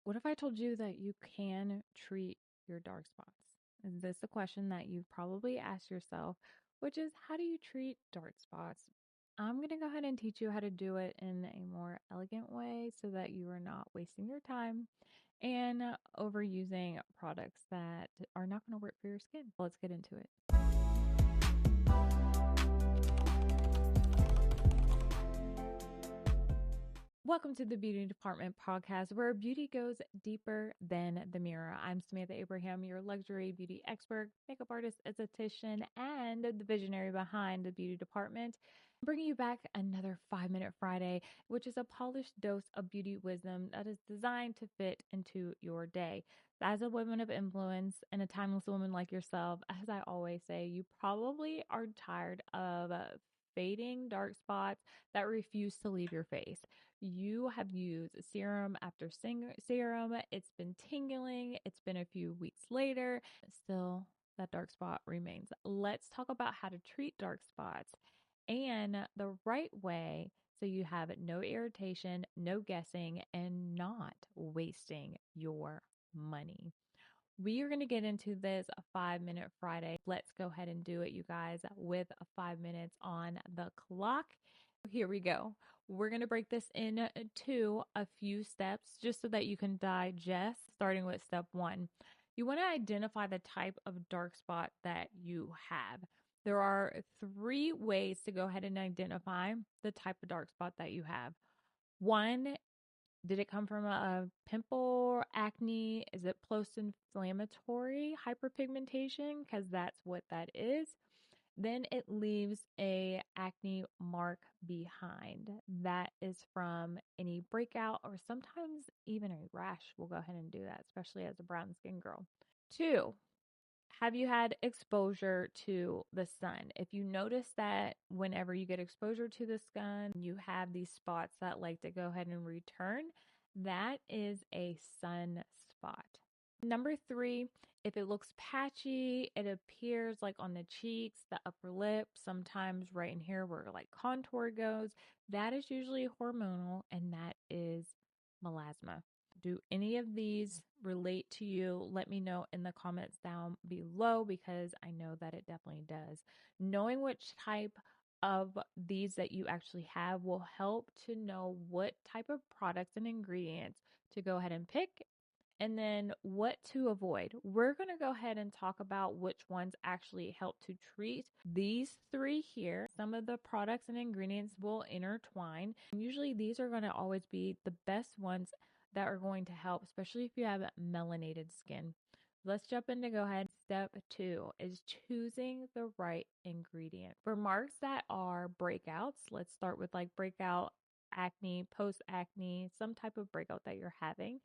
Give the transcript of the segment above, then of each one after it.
What if I told you that you can treat your dark spots? Is this a question that you've probably asked yourself, which is how do you treat dark spots? I'm going to go ahead and teach you how to do it in a more elegant way so that you are not wasting your time and overusing products that are not going to work for your skin. Let's get into it. Welcome to the Beauty Department podcast, where beauty goes deeper than the mirror. I'm Samantha Abraham, your luxury beauty expert, makeup artist, esthetician, and the visionary behind the Beauty Department. Bringing you back another 5-Minute Friday, which is a polished dose of beauty wisdom that is designed to fit into your day. As a woman of influence and a timeless woman like yourself, as I always say, you probably are tired of fading dark spots that refuse to leave your face. You have used serum after serum. It's been tingling. It's been a few weeks later. Still, that dark spot remains. Let's talk about how to treat dark spots and the right way so you have no irritation, no guessing, and not wasting your money. We are going to get into this 5-Minute Friday. Let's go ahead and do it, you guys, with 5 minutes on the clock. Here we go. We're going to break this into a few steps just so that you can digest, starting with step one. You want to identify the type of dark spot that you have. There are 3 ways to go ahead and identify the type of dark spot that you have. One, did it come from a pimple, acne? Is it post-inflammatory hyperpigmentation? Because that's what that is. Then it leaves a acne mark behind. That is from any breakout or sometimes even a rash. We'll go ahead and do that, especially as a brown skin girl. 2, have you had exposure to the sun? If you notice that whenever you get exposure to the sun, you have these spots that like to go ahead and return, that is a sun spot. Number 3, if it looks patchy, it appears like on the cheeks, the upper lip, sometimes right in here where like contour goes, that is usually hormonal and that is melasma. Do any of these relate to you? Let me know in the comments down below because I know that it definitely does. Knowing which type of these that you actually have will help to know what type of products and ingredients to go ahead and pick and then what to avoid. We're going to go ahead and talk about which ones actually help to treat these 3 here. Some of the products and ingredients will intertwine. Usually these are going to always be the best ones that are going to help, especially if you have melanated skin. Let's jump in to go ahead. Step 2 is choosing the right ingredient. For marks that are breakouts, let's start with like breakout acne, post acne, some type of breakout that you're having.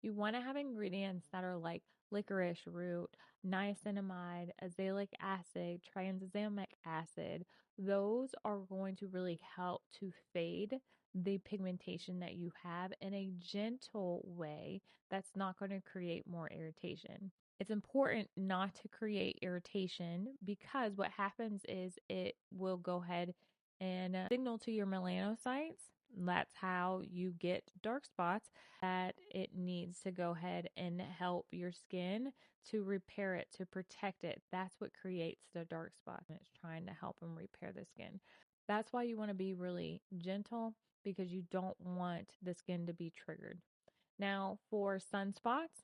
You want to have ingredients that are like licorice root, niacinamide, azelaic acid, tranexamic acid. Those are going to really help to fade the pigmentation that you have in a gentle way that's not going to create more irritation. It's important not to create irritation because what happens is it will go ahead and signal to your melanocytes. That's how you get dark spots, that it needs to go ahead and help your skin to repair it, to protect it. That's what creates the dark spot. And it's trying to help them repair the skin. That's why you want to be really gentle because you don't want the skin to be triggered. Now, for sunspots,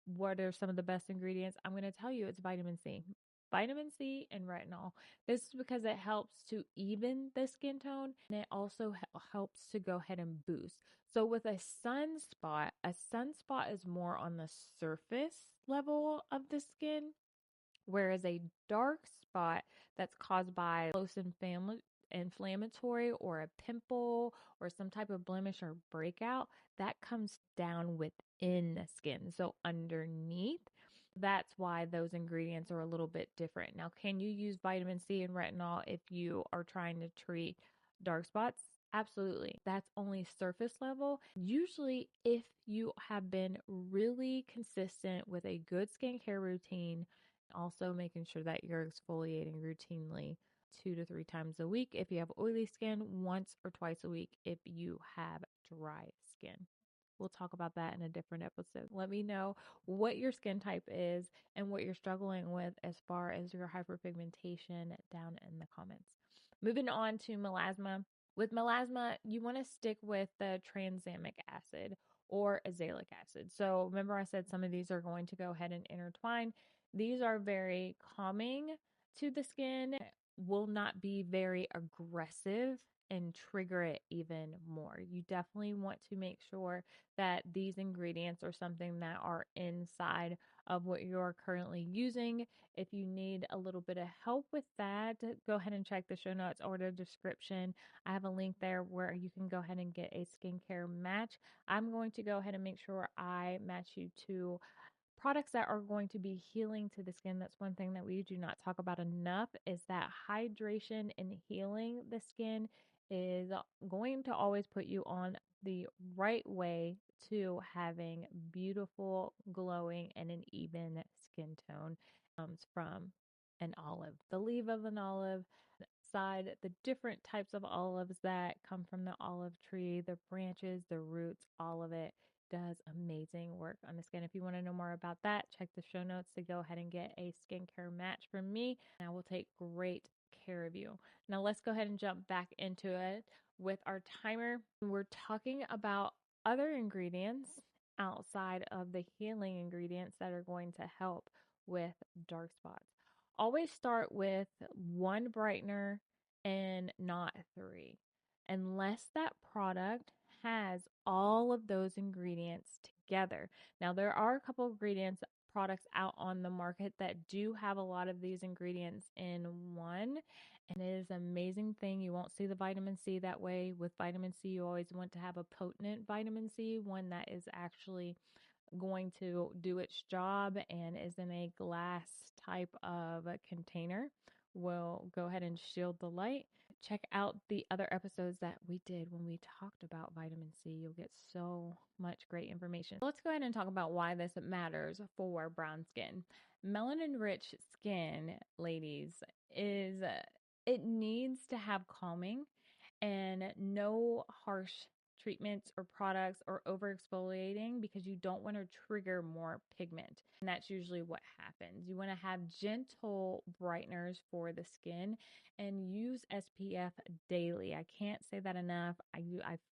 what are some of the best ingredients? I'm going to tell you it's vitamin C. Vitamin C and retinol. This is because it helps to even the skin tone and it also helps to go ahead and boost. So with a sunspot is more on the surface level of the skin, whereas a dark spot that's caused by close inflammatory or a pimple or some type of blemish or breakout, that comes down within the skin. So underneath, that's why those ingredients are a little bit different. Now, can you use vitamin C and retinol if you are trying to treat dark spots? Absolutely. That's only surface level. Usually, if you have been really consistent with a good skincare routine, also making sure that you're exfoliating routinely 2 to 3 times a week if you have oily skin, once or twice a week if you have dry skin. We'll talk about that in a different episode. Let me know what your skin type is and what you're struggling with as far as your hyperpigmentation down in the comments. Moving on to melasma. With melasma, you want to stick with the tranexamic acid or azelaic acid. So remember I said some of these are going to go ahead and intertwine. These are very calming to the skin, will not be very aggressive and trigger it even more. You definitely want to make sure that these ingredients are something that are inside of what you're currently using. If you need a little bit of help with that, go ahead and check the show notes or the description. I have a link there where you can go ahead and get a skincare match. I'm going to go ahead and make sure I match you to products that are going to be healing to the skin. That's one thing that we do not talk about enough, is that hydration and healing the skin is going to always put you on the right way to having beautiful, glowing, and an even skin tone. Comes from an olive, the leaf of an olive side, the different types of olives that come from the olive tree, the branches, the roots, all of it does amazing work on the skin. If you want to know more about that, check the show notes to go ahead and get a skincare match from me. And I will take great care of you. Now let's go ahead and jump back into it with our timer. We're talking about other ingredients outside of the healing ingredients that are going to help with dark spots. Always start with one brightener and not three, unless that product has all of those ingredients together. Now, there are a couple ingredients, products out on the market that do have a lot of these ingredients in one, and it is an amazing thing. You won't see the vitamin C that way. With vitamin C, you always want to have a potent vitamin C, one that is actually going to do its job and is in a glass type of container. Will go ahead and shield the light. Check out the other episodes that we did when we talked about vitamin C. You'll get so much great information. Let's go ahead and talk about why this matters for brown skin. Melanin rich skin, ladies, is it needs to have calming and no harsh treatments or products or over exfoliating, because you don't want to trigger more pigment. And that's usually what happens. You want to have gentle brighteners for the skin and use SPF daily. I can't say that enough. I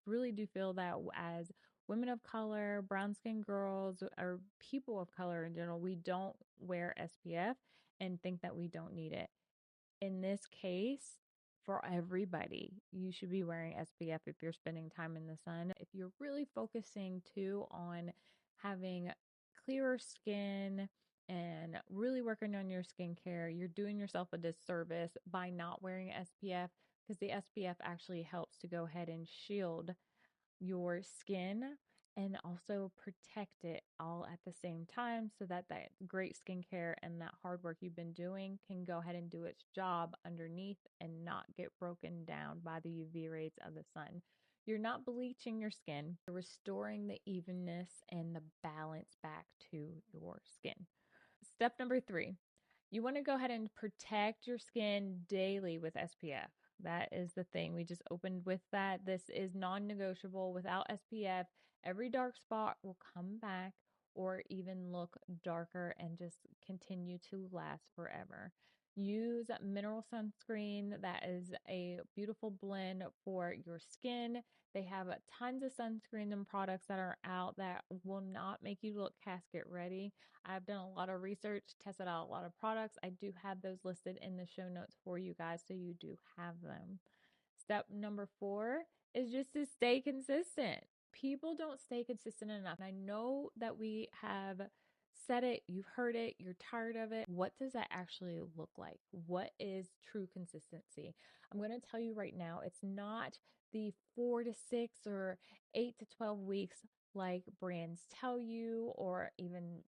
really do feel that as women of color, brown skin girls, or people of color in general, we don't wear SPF and think that we don't need it. In this case, for everybody, you should be wearing SPF if you're spending time in the sun. If you're really focusing too on having clearer skin and really working on your skincare, you're doing yourself a disservice by not wearing SPF, because the SPF actually helps to go ahead and shield your skin and also protect it all at the same time, so that that great skincare and that hard work you've been doing can go ahead and do its job underneath and not get broken down by the UV rays of the sun. You're not bleaching your skin, you're restoring the evenness and the balance back to your skin. Step number 3, you want to go ahead and protect your skin daily with SPF. That is the thing. We just opened with that. This is non-negotiable. Without SPF, every dark spot will come back or even look darker and just continue to last forever. Use mineral sunscreen. That is a beautiful blend for your skin. They have tons of sunscreen and products that are out that will not make you look casket ready. I've done a lot of research, tested out a lot of products. I do have those listed in the show notes for you guys, so you do have them. Step number 4 is just to stay consistent. People don't stay consistent enough. And I know that we have said it, you've heard it, you're tired of it. What does that actually look like? What is true consistency? I'm going to tell you right now, it's not the 4 to 6 or 8 to 12 weeks like brands tell you, or even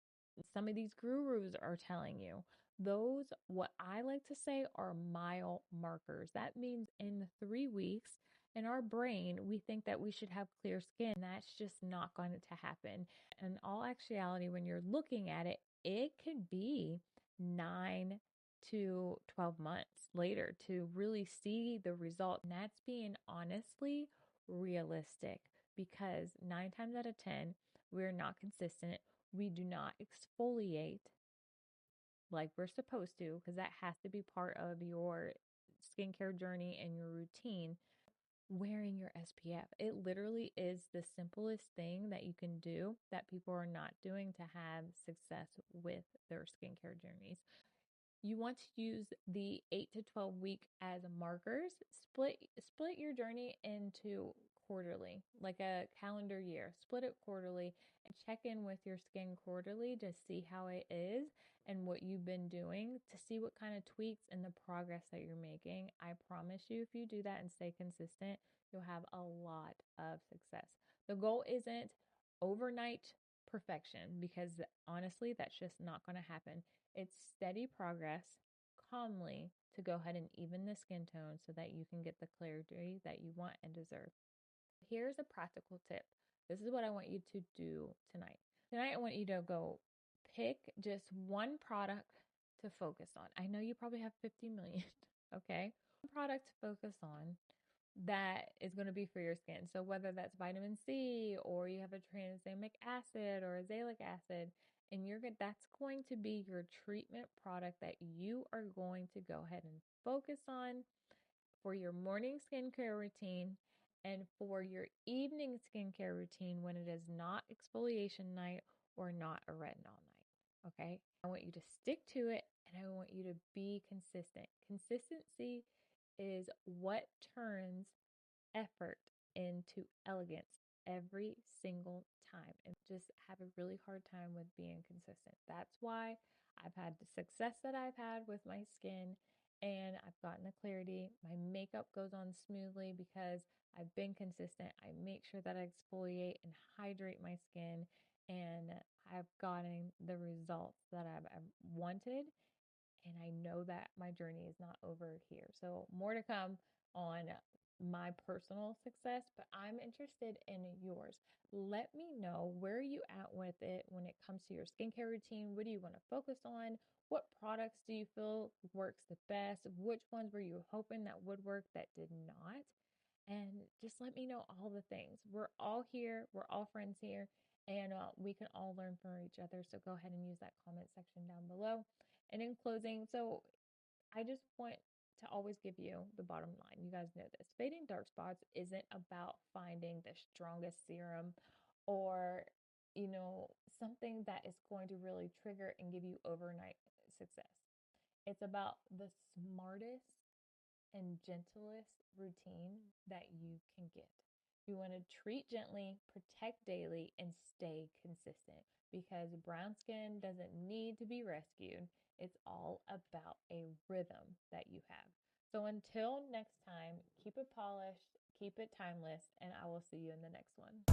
some of these gurus are telling you. Those, what I like to say, are mile markers. That means in 3 weeks, in our brain, we think that we should have clear skin. That's just not going to happen. In all actuality, when you're looking at it, it could be 9 to 12 months later to really see the result. And that's being honestly realistic. because 9 times out of 10, we're not consistent. We do not exfoliate like we're supposed to, because that has to be part of your skincare journey and your routine. Wearing your SPF, it literally is the simplest thing that you can do that people are not doing to have success with their skincare journeys. You want to use the 8 to 12 week as markers. Split your journey into quarterly, like a calendar year. Split it quarterly and check in with your skin quarterly to see how it is and what you've been doing, to see what kind of tweaks and the progress that you're making. I promise you, if you do that and stay consistent, you'll have a lot of success. The goal isn't overnight perfection, because honestly, that's just not going to happen. It's steady progress, calmly, to go ahead and even the skin tone so that you can get the clarity that you want and deserve. Here's a practical tip. This is what I want you to do tonight. Tonight, I want you to go pick just one product to focus on. I know you probably have 50 million, okay? One product to focus on that is going to be for your skin. So whether that's vitamin C, or you have a tranexamic acid or azelaic acid, and that's going to be your treatment product that you are going to go ahead and focus on for your morning skincare routine and for your evening skincare routine when it is not exfoliation night or not a retinol night. Okay? I want you to stick to it, and I want you to be consistent. Consistency is what turns effort into elegance every single time, and just have a really hard time with being consistent. That's why I've had the success that I've had with my skin, and I've gotten the clarity. My makeup goes on smoothly because I've been consistent. I make sure that I exfoliate and hydrate my skin, and I've gotten the results that I've wanted. And I know that my journey is not over here. So more to come on my personal success, but I'm interested in yours. Let me know, where are you at with it when it comes to your skincare routine? What do you want to focus on? What products do you feel works the best? Which ones were you hoping that would work that did not? And just let me know all the things. We're all here. We're all friends here, and we can all learn from each other. So go ahead and use that comment section down below. And in closing, so I just want to always give you the bottom line. You guys know this. Fading dark spots isn't about finding the strongest serum or, something that is going to really trigger and give you overnight success. It's about the smartest and gentlest routine that you can get. You want to treat gently, protect daily, and stay consistent, because brown skin doesn't need to be rescued. It's all about a rhythm that you have. So until next time, keep it polished, keep it timeless, and I will see you in the next one.